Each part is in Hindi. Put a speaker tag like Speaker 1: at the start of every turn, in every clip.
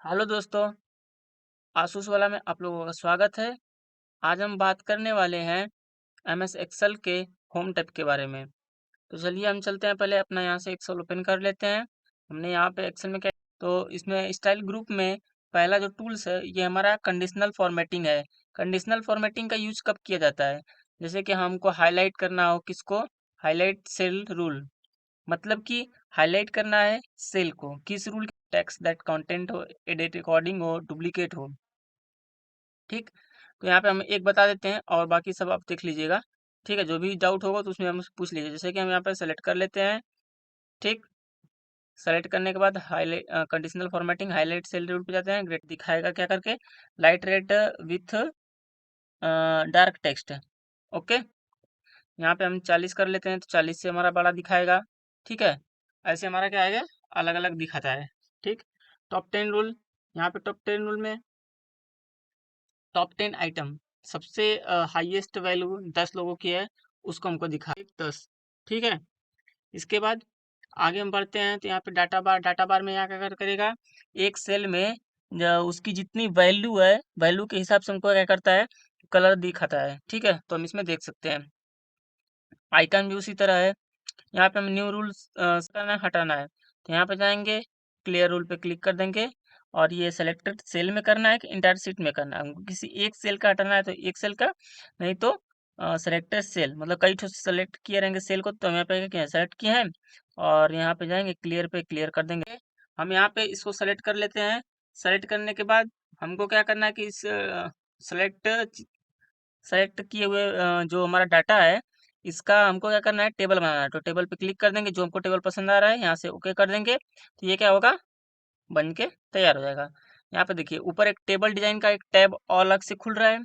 Speaker 1: हेलो दोस्तों, आसूस वाला में आप लोगों का स्वागत है। आज हम बात करने वाले हैं एमएस एक्सेल के होम टैब के बारे में। तो चलिए हम चलते हैं, पहले अपना यहाँ से एक्सेल ओपन कर लेते हैं। हमने यहाँ पे एक्सेल में क्या, तो इसमें स्टाइल ग्रुप में पहला जो टूल्स है ये हमारा कंडीशनल फॉर्मेटिंग है। कंडीशनल फॉर्मेटिंग का यूज कब किया जाता है? जैसे कि हमको हाईलाइट करना हो, किसको? Highlight cell rule. मतलब कि हाईलाइट करना है सेल को, किस रूल? टेक्स्ट दैट कंटेंट हो, एडिट रिकॉर्डिंग हो, डुप्लीकेट हो। ठीक। तो यहाँ पे हम एक बता देते हैं और बाकी सब आप देख लीजिएगा। ठीक है, जो भी डाउट होगा तो उसमें हमसे पूछ लीजिए। जैसे कि हम यहाँ पे सेलेक्ट कर लेते हैं। ठीक। सेलेक्ट करने के बाद highlight conditional formatting highlight cell rule पे जाते हैं। ग्रेड दिखाएगा क्या करके? Light red with dark text. Okay. यहाँ पे हम 40 कर लेते हैं, तो 40 से हमारा बड़ा दिखाएगा। ठीक है। ऐसे हमारा क्या आएगा, अलग अलग दिखाता है। ठीक। Top 10 rule. यहाँ पे टॉप 10 रूल में टॉप 10 आइटम, सबसे हाईएस्ट वैल्यू 10 लोगों की है, उसको हमको दिखा 10। ठीक है। इसके बाद आगे हम बढ़ते हैं, तो यहाँ पे डाटा बार में यहाँ क्या करेगा, एक सेल में उसकी जितनी वैल्यू है, वैल्यू के हिसाब से हमको क्या करता है, कलर दिखाता है। ठीक है, तो हम इसमें देख सकते हैं। आइकन भी उसी तरह है। यहाँ पे हम न्यू रूल्स करना है, हटाना है, तो यहाँ पे जाएंगे, क्लियर रूल पे क्लिक कर देंगे। और ये सेलेक्टेड सेल में करना है कि इंटायर शीट में करना है? हमको किसी एक सेल का हटाना है तो एक सेल का, नहीं तो सेलेक्टेड सेल, मतलब कई ठो सेलेक्ट किए रहेंगे सेल को, तो हम यहाँ पे क्या सेलेक्ट किए हैं और यहाँ पे जाएंगे, क्लियर पे क्लियर कर देंगे। हम यहाँ पे इसको सेलेक्ट कर लेते हैं। सेलेक्ट करने के बाद हमको क्या करना है कि इस सेलेक्ट सेलेक्ट किए हुए जो हमारा डाटा है, इसका हमको क्या करना है, टेबल बनाना है। तो टेबल पे क्लिक कर देंगे, जो हमको टेबल पसंद आ रहा है यहाँ से ओके कर देंगे, तो ये क्या होगा, बन के तैयार हो जाएगा। यहाँ पे देखिए ऊपर एक टेबल डिजाइन का एक टैब और अलग से खुल रहा है।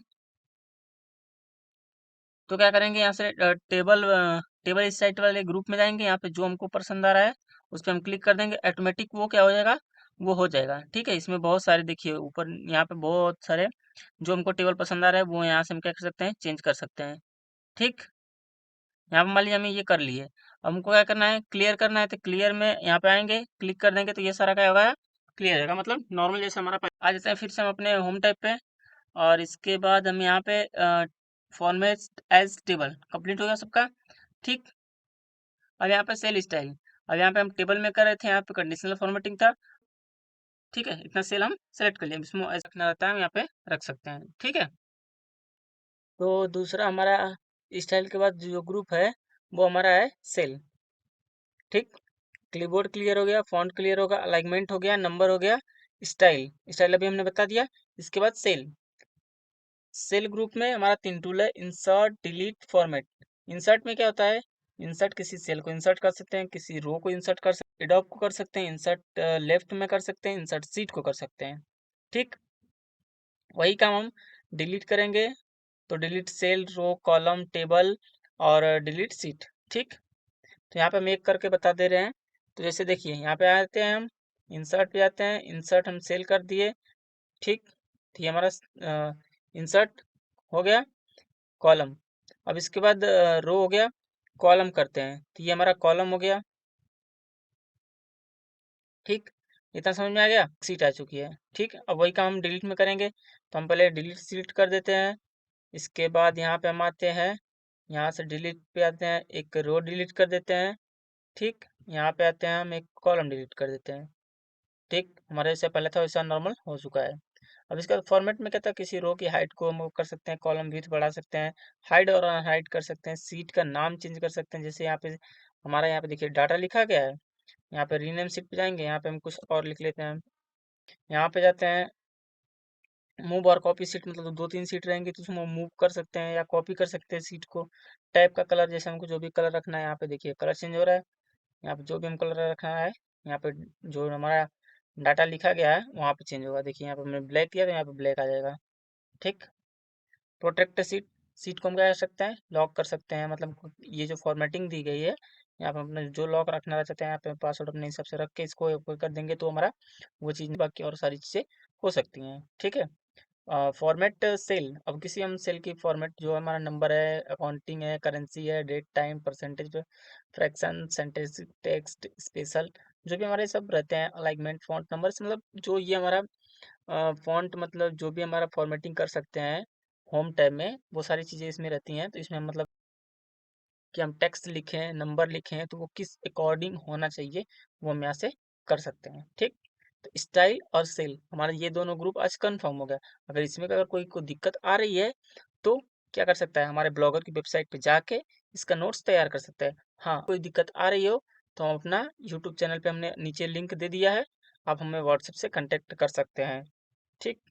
Speaker 1: तो क्या करेंगे, यहाँ से टेबल इस साइड वाले ग्रुप में जाएंगे, यहाँ पे जो हमको पसंद आ रहा है उस पर हम क्लिक कर देंगे, ऑटोमेटिक वो क्या हो जाएगा, वो हो जाएगा। ठीक है। इसमें बहुत सारे देखिए ऊपर यहाँ पे बहुत सारे जो हमको टेबल पसंद आ रहा है वो यहाँ से हम क्या कर सकते हैं, चेंज कर सकते हैं। ठीक। यहाँ पे मान लीजिए हमें ये कर लिए, अब हमको क्या करना है, क्लियर करना है, तो क्लियर में यहाँ पे आएंगे, क्लिक कर देंगे, तो ये सारा क्या होगा, क्लियर हो जाएगा। मतलब नॉर्मल जैसे हमारा आ जाता है। फिर से हम अपने होम टाइप पे, और इसके बाद हम यहाँ पे फॉर्मेट एज टेबल कंप्लीट हो गया सबका। ठीक। अब यहाँ पे सेल स्टाइल, अब यहाँ पे हम टेबल में कर रहे थे, यहाँ पे कंडीशनल फॉर्मेटिंग था। ठीक है, इतना सेल हम सेलेक्ट कर लिया। इसमें ऐसा रखना रहता है, हम यहाँ पे रख सकते हैं। ठीक है। तो दूसरा हमारा स्टाइल के बाद जो ग्रुप है वो हमारा है सेल। ठीक। क्लिपबोर्ड क्लियर हो गया, फॉन्ट क्लियर होगा, अलाइनमेंट हो गया, नंबर हो गया, स्टाइल स्टाइल अभी हमने बता दिया। इसके बाद सेल, सेल ग्रुप में हमारा 3 टूल है, इंसर्ट, डिलीट, फॉर्मेट। इंसर्ट में क्या होता है, इंसर्ट किसी सेल को इंसर्ट कर सकते हैं, किसी रो को इंसर्ट कर सकते हैं, एडॉप को कर सकते हैं, इंसर्ट लेफ्ट में कर सकते हैं, इंसर्ट सीट को कर सकते हैं। ठीक। वही काम हम डिलीट करेंगे, तो डिलीट सेल, रो, कॉलम, टेबल और डिलीट सीट। ठीक। तो यहाँ पे हम एक करके बता दे रहे हैं। तो जैसे देखिए यहाँ पे आते हैं, हम इंसर्ट पे आते हैं, इंसर्ट हम सेल कर दिए। ठीक। तो ये हमारा इंसर्ट हो गया, कॉलम। अब इसके बाद रो हो गया, कॉलम करते हैं, तो ये हमारा कॉलम हो गया। ठीक। इतना समझ में आ गया, सीट आ चुकी है। ठीक। अब वही काम हम डिलीट में करेंगे, तो हम पहले डिलीट सीट कर देते हैं। इसके बाद यहाँ पे हम आते हैं, यहाँ से डिलीट पे आते हैं, एक रो डिलीट कर देते हैं। ठीक। यहाँ पे आते हैं, हम एक कॉलम डिलीट कर देते हैं। ठीक। हमारे जैसे पहले था वैसा नॉर्मल हो चुका है। अब इसका फॉर्मेट में क्या था, किसी रो की हाइट को हम कर सकते हैं, कॉलम विड्थ बढ़ा सकते हैं, हाइड और अनहाइड कर सकते हैं, सीट का नाम चेंज कर सकते हैं। जैसे यहाँ पे हमारा यहाँ पे देखिए डाटा लिखा गया है, यहाँ पे रीनेम सीट पे जाएंगे, यहाँ पे हम कुछ और लिख लेते हैं। यहाँ पे जाते हैं, मूव और कॉपी सीट, मतलब 2-3 सीट रहेंगी तो उसमें मूव कर सकते हैं या कॉपी कर सकते हैं सीट को। टाइप का कलर, जैसे हमको जो भी कलर रखना है, यहाँ पे देखिए कलर चेंज हो रहा है। यहाँ पे जो भी हम कलर रखना है, यहाँ पे जो हमारा डाटा लिखा गया है वहाँ पे चेंज होगा। देखिए यहाँ पे हमने ब्लैक किया तो यहाँ पे ब्लैक आ जाएगा। ठीक। प्रोटेक्ट सीट, सीट को हम क्या कर सकते हैं, लॉक कर सकते हैं। मतलब ये जो फॉर्मेटिंग दी गई है, यहाँ पे अपने जो लॉक रखना चाहते हैं, यहाँ पे पासवर्ड अपने हिसाब से रख के इसको ओके कर देंगे, तो हमारा वो चीज़, बाकी और सारी चीज़ें हो सकती हैं। ठीक है। फॉर्मेट सेल, अब किसी हम सेल की फॉर्मेट, जो हमारा नंबर है, अकाउंटिंग है, करेंसी है, date, time, percentage, fraction, sentence, text, special, जो भी हमारे सब रहते हैं, अलाइनमेंट, फॉन्ट नंबर्स, मतलब जो ये हमारा फ़ॉन्ट मतलब जो भी हमारा फॉर्मेटिंग कर सकते हैं होम टैब में, वो सारी चीज़ें इसमें रहती हैं। तो इसमें मतलब कि हम टेक्स्ट लिखें, नंबर लिखें, तो वो किस अकॉर्डिंग होना चाहिए, वो हम यहाँ से कर सकते हैं। ठीक, तो स्टाइल और सेल हमारा ये दोनों ग्रुप आज कंफर्म हो गया। अगर इसमें अगर कोई को दिक्कत आ रही है तो क्या कर सकता है, हमारे ब्लॉगर की वेबसाइट पे जाके इसका नोट्स तैयार कर सकता है। हाँ, कोई दिक्कत आ रही हो तो हम अपना यूट्यूब चैनल पे हमने नीचे लिंक दे दिया है, आप हमें व्हाट्सएप से कांटेक्ट कर सकते हैं। ठीक।